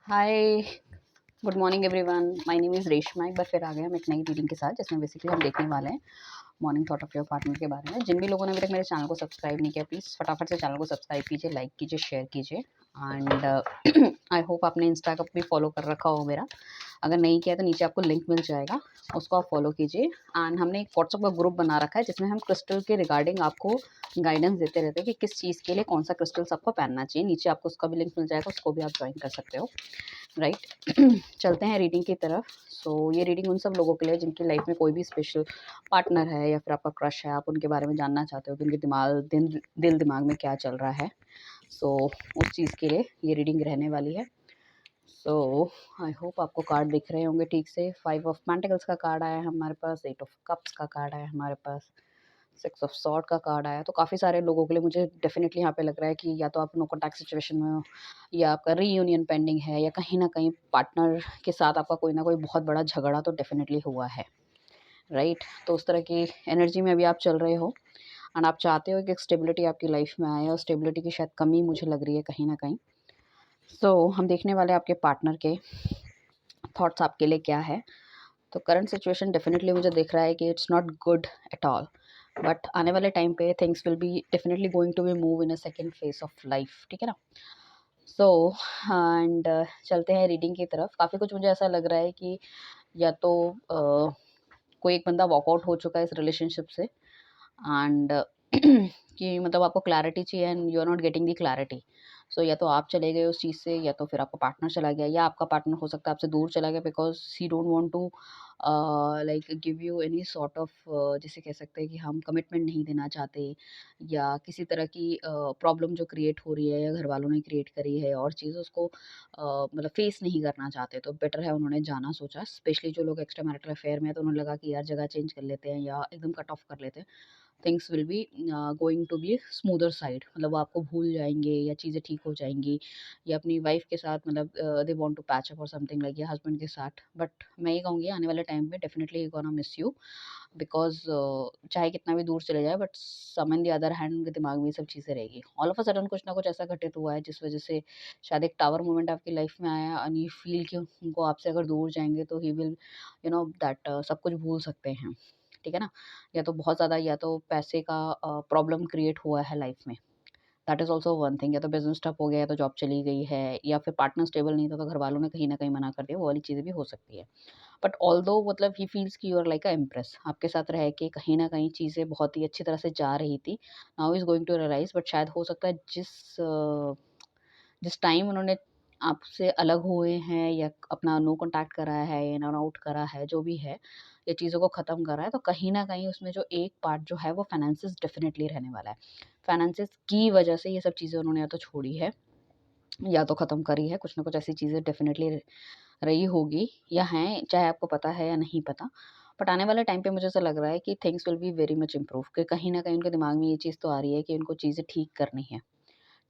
Hi, good morning everyone. My name is Reshma. एक बार फिर आ गए हम एक नई रीडिंग के साथ, जिसमें बेसिकली हम देखने वाले हैं morning thought of your partner के बारे में। जिन भी लोगों ने अभी तक मेरे चैनल को सब्सक्राइब नहीं किया, प्लीज़ फटाफट से चैनल को सब्सक्राइब कीजिए, लाइक कीजिए, शेयर कीजिए। एंड आई होप आपने इंस्टा का भी फॉलो कर रखा हो मेरा। अगर नहीं किया तो नीचे आपको लिंक मिल जाएगा, उसको आप फॉलो कीजिए। एंड हमने एक व्हाट्सएप का ग्रुप बना रखा है, जिसमें हम क्रिस्टल के रिगार्डिंग आपको गाइडेंस देते रहते हैं कि किस चीज़ के लिए कौन सा क्रिस्टल्स आपको पहनना चाहिए। नीचे आपको उसका भी लिंक मिल जाएगा, उसको भी आप ज्वाइन कर सकते हो। राइट। चलते हैं रीडिंग की तरफ। ये रीडिंग उन सब लोगों के लिए जिनकी लाइफ में कोई भी स्पेशल पार्टनर है या फिर आपका क्रश है, आप उनके बारे में जानना चाहते हो कि उनके दिल दिमाग में क्या चल रहा है। उस चीज़ के लिए ये रीडिंग रहने वाली है। आई होप आपको कार्ड दिख रहे होंगे ठीक से। 5 ऑफ पेंटिकल्स का कार्ड आया है हमारे पास, 8 ऑफ कप्स का कार्ड आया है हमारे पास, 6 ऑफ सॉर्ड का कार्ड आया। तो काफ़ी सारे लोगों के लिए मुझे डेफिनेटली यहाँ पे लग रहा है कि या तो आप नो कॉन्टैक्ट सिचुएशन में हो, या आपका रीयूनियन पेंडिंग है, या कहीं न कहीं पार्टनर के साथ आपका कोई ना कोई बहुत बड़ा झगड़ा तो डेफिनेटली हुआ है। राइट? तो उस तरह की एनर्जी में अभी आप चल रहे हो एंड आप चाहते हो कि एक स्टेबिलिटी आपकी लाइफ में आए, और स्टेबिलिटी की शायद कमी मुझे लग रही है कहीं न कहीं। हम देखने वाले हैं आपके पार्टनर के थॉट्स आपके लिए क्या है। तो करंट सिचुएशन डेफिनेटली मुझे दिख रहा है कि it's not good at all, but आने वाले टाइम पे things will be definitely going to be move in a second phase of life. ठीक है ना? सो एंड चलते हैं रीडिंग की तरफ। काफ़ी कुछ मुझे ऐसा लग रहा है कि या तो कोई एक बंदा वॉकआउट हो चुका है इस रिलेशनशिप से, एंड कि मतलब आपको क्लैरिटी चाहिए and you are not getting the clarity. या तो आप चले गए उस चीज़ से, या तो फिर आपका पार्टनर चला गया, या आपका पार्टनर हो सकता है आपसे दूर चला गया because he don't want to like give you any sort of, जिसे कह सकते हैं कि हम कमिटमेंट नहीं देना चाहते, या किसी तरह की प्रॉब्लम जो क्रिएट हो रही है या घर वालों ने क्रिएट करी है और चीज़ उसको मतलब फेस नहीं करना चाहते। तो बेटर है उन्होंने जाना सोचा, स्पेशली जो लोग एक्स्ट्रा मैरिटल अफेयर में है, तो उन्हें लगा कि यार जगह चेंज कर लेते हैं या एकदम कट ऑफ कर लेते हैं। Things will be going to be smoother side, मतलब वो आपको भूल जाएँगे या चीज़ें ठीक हो जाएँगी, या अपनी वाइफ़ के साथ मतलब they want to patch up और समथिंग लाइक, या हस्बैंड के साथ। बट मैं ये कहूँगी आने वाले टाइम में definitely he gonna miss you, because चाहे कितना भी दूर चले जाए, but some in the other hand उनके दिमाग में ये सब चीज़ें रहेगी। ऑल ऑफ अ सडन कुछ ना कुछ ऐसा घटित हुआ है जिस वज़ह से शायद एक टावर मोमेंट आपकी लाइफ़ में आया, एंड यू फ़ील कि उनको आपसे अगर दूर जाएँगे तो he will you know that सब कुछ भूल सकते हैं। ठीक है ना? या तो बहुत ज़्यादा, या तो पैसे का प्रॉब्लम क्रिएट हुआ है लाइफ में। That is also one thing. या तो बिज़नेस ठप हो गया, या तो जॉब चली गई है, या फिर पार्टनर स्टेबल नहीं था तो घर वालों ने कहीं न कहीं मना कर दिया, वो वाली चीज़ें भी हो सकती है। बट ऑल्दो मतलब ही फील्स कि you are like a impress, आपके साथ रह के कहीं न कहीं चीज़ें बहुत ही अच्छी तरह से जा रही थी। Now he is going to realise, but शायद हो सकता है जिस टाइम उन्होंने आपसे अलग हुए हैं, या अपना नो कॉन्टैक्ट करा है, इन और आउट करा है, जो भी है, या चीज़ों को ख़त्म करा है, तो कहीं न कहीं उसमें जो एक पार्ट जो है वो फाइनेंसेस डेफ़िनेटली रहने वाला है। फाइनेंसेस की वजह से ये सब चीज़ें उन्होंने या तो छोड़ी है, या तो ख़त्म करी है। कुछ न कुछ ऐसी चीज़ें डेफ़िनेटली रही होगी, या हैं, चाहे आपको पता है या नहीं पता। बट आने वाले टाइम पे मुझे ऐसा लग रहा है कि things will be very much improve, कि कहीं न कहीं उनके दिमाग में ये चीज़ तो आ रही है कि उनको चीज़ें ठीक करनी है।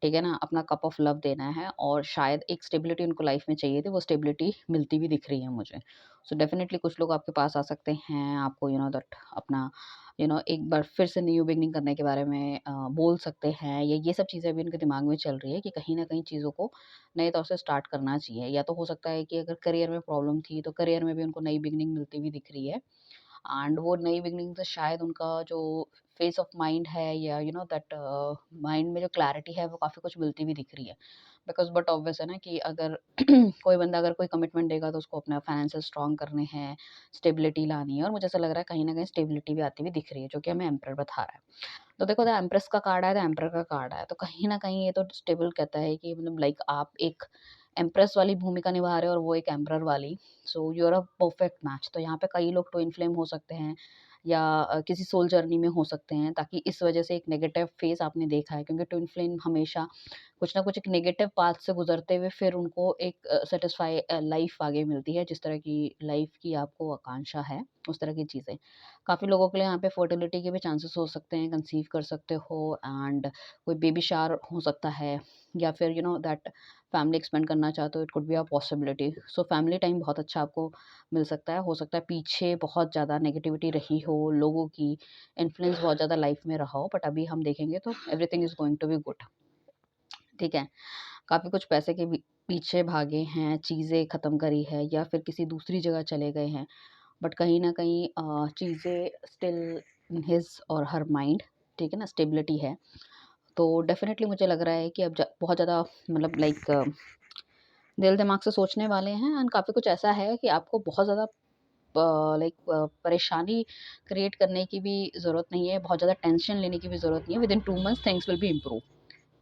ठीक है ना? अपना कप ऑफ लव देना है, और शायद एक स्टेबिलिटी उनको लाइफ में चाहिए थी, वो स्टेबिलिटी मिलती भी दिख रही है मुझे। डेफिनिटली कुछ लोग आपके पास आ सकते हैं, आपको दैट अपना एक बार फिर से न्यू बिगिनिंग करने के बारे में बोल सकते हैं, या ये सब चीज़ें अभी उनके दिमाग में चल रही है कि कहीं न कहीं चीज़ों को नए तौर से स्टार्ट करना चाहिए। या तो हो सकता है कि अगर करियर में प्रॉब्लम थी, तो करियर में भी उनको नई बिगिनिंग मिलती हुई दिख रही है। एंड वो नई बिगिनिंग से शायद उनका जो फेस ऑफ माइंड है, या दैट माइंड में जो क्लैरिटी है, वो काफ़ी कुछ मिलती हुई दिख रही है। बिकॉज़ बट ऑब्वियस है ना कि अगर कोई बंदा अगर कोई कमिटमेंट देगा, तो उसको अपना फाइनेंसेस स्ट्रॉन्ग करने हैं, स्टेबिलिटी लानी है, और मुझे ऐसा लग रहा है कहीं न कहीं स्टेबिलिटी भी आती हुई दिख रही है, जो कि हमें एम्परर बता रहा है। तो देखो, द एम्प्रेस का कार्ड आया, द एम्परर का कार्ड आया, तो कहीं न कहीं ये तो स्टेबल कहता है कि मतलब लाइक आप एक एम्प्रेस वाली भूमिका निभा रहे हो, और वो एक एम्परर वाली। You are a perfect match. तो यहाँ पे कई लोग ट्विन फ्लेम हो सकते हैं, या किसी सोल जर्नी में हो सकते हैं, ताकि इस वजह से एक नेगेटिव फेज़ आपने देखा है, क्योंकि ट्विन फ्लेम हमेशा कुछ ना कुछ एक नेगेटिव पाथ से गुज़रते हुए फिर उनको एक सैटिस्फाई लाइफ़ आगे मिलती है, जिस तरह की लाइफ़ की आपको आकांक्षा है, उस तरह की चीज़ें। काफ़ी लोगों के लिए यहाँ पे फर्टिलिटी के भी चांसेस हो सकते हैं, कंसीव कर सकते हो, एंड कोई बेबी शावर हो सकता है, या फिर दैट फैमिली एक्सपेंड करना चाहते हो, it could be a possibility. Family time बहुत अच्छा आपको मिल सकता है पीछे बहुत ज़्यादा नेगेटिविटी रही हो, लोगों की इन्फ्लुएंस बहुत ज़्यादा लाइफ में रहा हो, बट अभी हम देखेंगे तो everything is going to be good. ठीक है? काफ़ी कुछ पैसे के भी पीछे भागे हैं, चीज़ें ख़त्म करी है या फिर किसी दूसरी जगह चले गए हैं। बट कहीं न कहीं चीज़ें स्टिल इन हिज़ और हर माइंड, ठीक है ना? स्टेबिलिटी है। तो डेफ़िनेटली मुझे लग रहा है कि अब ज बहुत ज़्यादा मतलब लाइक दिल-दिमाग से सोचने वाले हैं एंड काफ़ी कुछ ऐसा है कि आपको बहुत ज़्यादा परेशानी क्रिएट करने की भी ज़रूरत नहीं है, बहुत ज़्यादा टेंशन लेने की भी ज़रूरत नहीं है। Within 2 months things will B improve,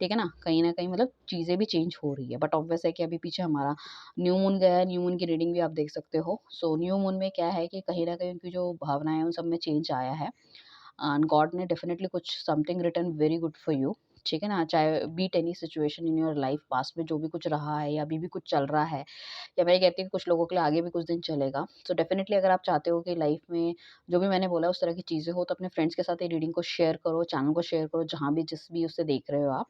ठीक है ना? कहीं न कहीं मतलब चीज़ें भी चेंज हो रही है। बट ऑब्वियस है कि अभी पीछे हमारा न्यू मून गया है, न्यू मून की रीडिंग भी आप देख सकते हो। सो न्यू मून में क्या है कि कहीं न कहीं उनकी जो भावनाएँ हैं, उन सब में चेंज आया है। एंड गॉड ने डेफिनिटली कुछ something written very good for you, ठीक है ना? चाहे be it any situation in your life, past में जो भी कुछ रहा है या अभी भी कुछ चल रहा है, या मैं ये कहती हूँ कि कुछ लोगों के लिए आगे भी कुछ दिन चलेगा। सो डेफिनिटली अगर आप चाहते हो कि लाइफ में जो भी मैंने बोला उस तरह की चीज़ें हो, तो अपने फ्रेंड्स के साथ ये रीडिंग को शेयर करो, चैनल को शेयर करो, जहाँ भी जिस भी उससे देख रहे हो आप।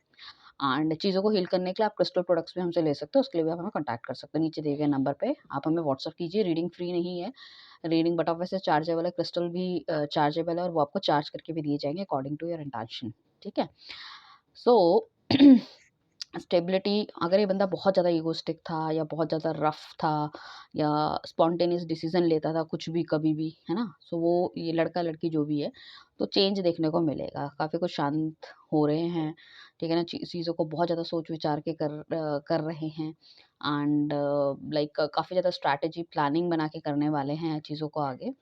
एंड चीज़ों को हील करने के लिए आप क्रिस्टल प्रोडक्ट्स भी हमसे ले सकते हो, उसके लिए भी आप हमें कॉन्टैक्ट कर सकते हो। नीचे दिए गए नंबर पे आप हमें व्हाट्सएप कीजिए। रीडिंग फ्री नहीं है, रीडिंग बट ऑफ वैसे चार्जेबल है, क्रिस्टल भी चार्जेबल है और वो आपको चार्ज करके भी दिए जाएँगे अकॉर्डिंग टू योर इंटेंशन, ठीक है? सो स्टेबिलिटी, अगर ये बंदा बहुत ज़्यादा ईगोइस्टिक था या बहुत ज़्यादा रफ़ था या स्पॉन्टेनियस डिसीज़न लेता था कुछ भी कभी भी, है ना? सो वो ये लड़का-लड़की जो भी है, तो चेंज देखने को मिलेगा। काफ़ी कुछ शांत हो रहे हैं, ठीक है ना? चीज़ों को बहुत ज़्यादा सोच-विचार के कर रहे हैं एंड लाइक काफ़ी ज़्यादा स्ट्रैटेजी प्लानिंग बना के करने वाले हैं चीज़ों को आगे।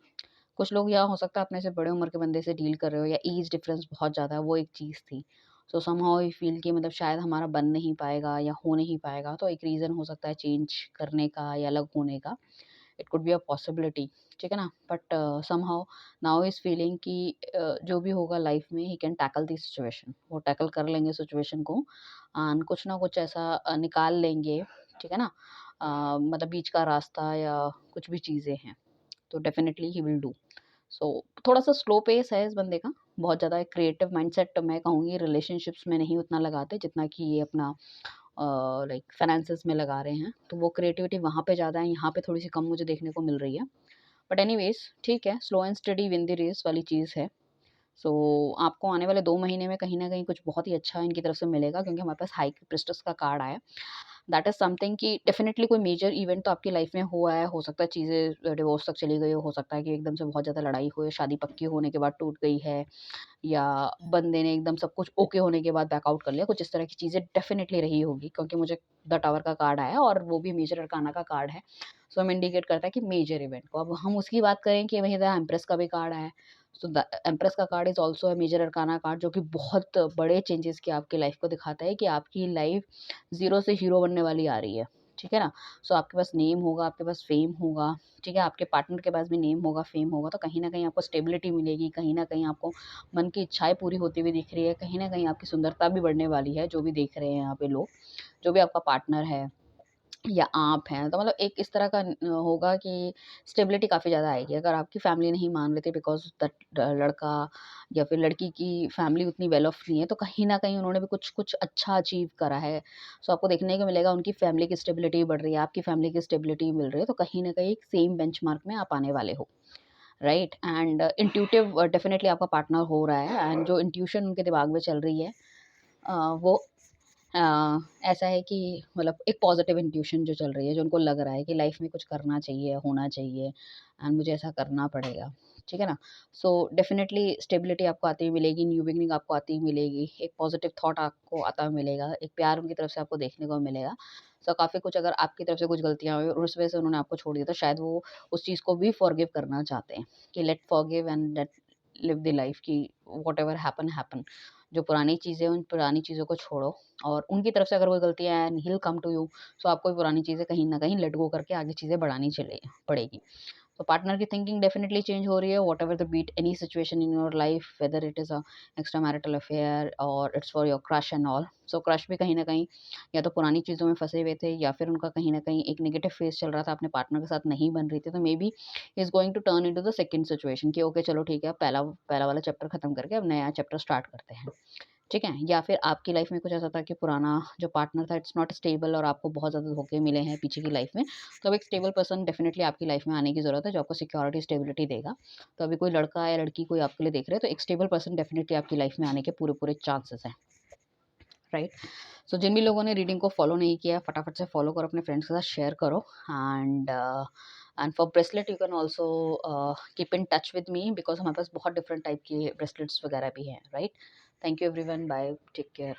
कुछ लोग या हो सकता है अपने से बड़े उम्र के बंदे से डील कर रहे हो या एज डिफरेंस बहुत ज़्यादा है, वो एक चीज़ थी। सो समहाउ आई फील कि मतलब शायद हमारा बन नहीं पाएगा या हो नहीं पाएगा, तो एक रीज़न हो सकता है चेंज करने का या अलग होने का। It could be a possibility, ठीक है ना? But somehow now is feeling कि जो भी होगा लाइफ में he can tackle this situation. वो टैकल कर लेंगे सिचुएशन को एंड कुछ ना कुछ ऐसा निकाल लेंगे, ठीक है ना? मतलब बीच का रास्ता या कुछ भी चीज़ें हैं, तो डेफ़िनिटली ही विल डू। सो थोड़ा-सा स्लो पेस है इस बंदे का, बहुत ज़्यादा क्रिएटिव माइंडसेट मैं कहूँगी रिलेशनशिप्स में नहीं उतना लगाते जितना कि ये अपना लाइक फाइनेंसेस में लगा रहे हैं। तो वो क्रिएटिविटी वहाँ पे ज़्यादा है, यहाँ पे थोड़ी-सी कम मुझे देखने को मिल रही है। बट एनीवेज़ ठीक है, slow and steady win the race वाली चीज़ है। सो आपको आने वाले 2 महीने में कहीं न कहीं कुछ बहुत ही अच्छा इनकी तरफ से मिलेगा, क्योंकि हमारे पास हाई प्रीस्टेस का कार्ड आया है। दैट इज़ समथिंग कि डेफ़िनिटली कोई मेजर इवेंट तो आपकी लाइफ़ में हुआ है, हो सकता है चीज़ें डिवोर्स तक चली गई हो सकता है कि एकदम से बहुत ज़्यादा लड़ाई हुई, शादी पक्की होने के बाद टूट गई है या बंदे ने एकदम सब कुछ ओके होने के बाद बैकआउट कर लिया, कुछ इस तरह की चीज़ें डेफ़िनिटली रही होगी, क्योंकि मुझे द टावर का कार्ड आया और वो भी मेजर अरकाना का कार्ड है। सो हमें इंडिकेट करता है कि मेजर इवेंट को। अब हम उसकी बात करें कि वहीं द एम्प्रेस का भी कार्ड आया है। सो द एम्प्रेस का card is also a major arcana card, जो कि बहुत बड़े चेंजेस की आपकी लाइफ़ को दिखाता है कि आपकी लाइफ़ ज़ीरो से हीरो बनने वाली आ रही है, ठीक है ना? सो आपके पास नेम होगा, आपके पास फ़ेम होगा, ठीक है? आपके पार्टनर के पास भी नेम होगा, फ़ेम होगा, तो कहीं न कहीं आपको स्टेबिलिटी मिलेगी, कहीं न कहीं आपको मन की इच्छाएँ पूरी होती हुई दिख रही है, कहीं न कहीं आपकी सुंदरता भी बढ़ने वाली है, जो भी देख रहे हैं यहाँ पे लोग, जो भी आपका पार्टनर है या आप हैं, तो मतलब एक इस तरह का होगा कि स्टेबिलिटी काफ़ी ज़्यादा आएगी। अगर आपकी फैमिली नहीं मान रही थी बिकॉज़ दैट लड़का या फिर लड़की की फैमिली उतनी वेल ऑफ नहीं है, तो कहीं न कहीं उन्होंने भी कुछ अच्छा अचीव करा है। सो आपको देखने को मिलेगा उनकी फैमिली की स्टेबिलिटी बढ़ रही है, आपकी फैमिली की स्टेबिलिटी मिल रही है, तो कहीं न कहीं एक सेम बेंचमार्क में आप आने वाले हो, राइट? एंड इंट्यूटिव डेफिनिटली आपका पार्टनर हो रहा है एंड जो इंट्यूशन उनके दिमाग में चल रही है वो ऐसा है कि मतलब एक पॉजिटिव इंट्यूशन जो चल रही है, जो उनको लग रहा है कि लाइफ में कुछ करना चाहिए, होना चाहिए एंड मुझे ऐसा करना पड़ेगा, ठीक है ना? सो डेफिनिटली स्टेबिलिटी आपको आती हुई मिलेगी, न्यू बिगिनिंग आपको आती हुई मिलेगी, एक पॉजिटिव थॉट आपको आता हुआ मिलेगा, एक प्यार उनकी तरफ से आपको देखने को मिलेगा। सो काफ़ी कुछ अगर आपकी तरफ से कुछ गलतियाँ हुई और उस वजह से उन्होंने आपको छोड़ दिया, तो शायद वो उस चीज़ को भी फॉरगिव करना चाहते हैं कि let forgive and let live the life कि व्हाटएवर हैपन हैपन। जो पुरानी चीज़ें हैं, उन पुरानी चीज़ों को छोड़ो और उनकी तरफ से अगर कोई गलतियाँ हैं and he will come to you, so आपको ये पुरानी चीज़ें कहीं न कहीं लेट गो करके आगे चीज़ें बढ़ानी चले पड़ेगी। तो पार्टनर की थिंकिंग डेफिनिटली चेंज हो रही है, whatever the beat any situation in your life, whether it is a extra marital affair और it's for your crush and all. So crush भी कहीं न कहीं या तो पुरानी चीज़ों में फँसे हुए थे या फिर उनका कहीं न कहीं एक नेगेटिव फेज़ चल रहा था, अपने पार्टनर के साथ नहीं बन रही थी, तो maybe he is going to turn into the second situation कि ओके चलो ठीक है, पहला पहला वाला चैप्टर खत्म करके अब नया चैप्टर स्टार्ट करते हैं। ठीक है? या फिर आपकी लाइफ़ में कुछ ऐसा था कि पुराना जो पार्टनर था इट्स नॉट स्टेबल और आपको बहुत ज़्यादा धोखे मिले हैं पीछे की लाइफ़ में। तो अब एक स्टेबल पर्सन डेफ़िनिटली आपकी लाइफ़ में आने की ज़रूरत है जो आपको सिक्योरिटी, स्टेबिलिटी देगा। तो अभी कोई लड़का या लड़की कोई आपके लिए देख रहे हैं तो एक स्टेबल पर्सन डेफ़िनिटली आपकी लाइफ़ में आने के पूरे-पूरे चांसेस हैं। राइट। सो जिन भी लोगों ने रीडिंग को फॉलो नहीं किया फटाफट से फॉलो करो, अपने फ्रेंड्स के साथ शेयर करो। And for bracelet you can also keep in touch with me, because हमारे पास बहुत डिफरेंट टाइप के ब्रेसलेट्स वगैरह भी हैं, right. Thank you everyone, bye, take care.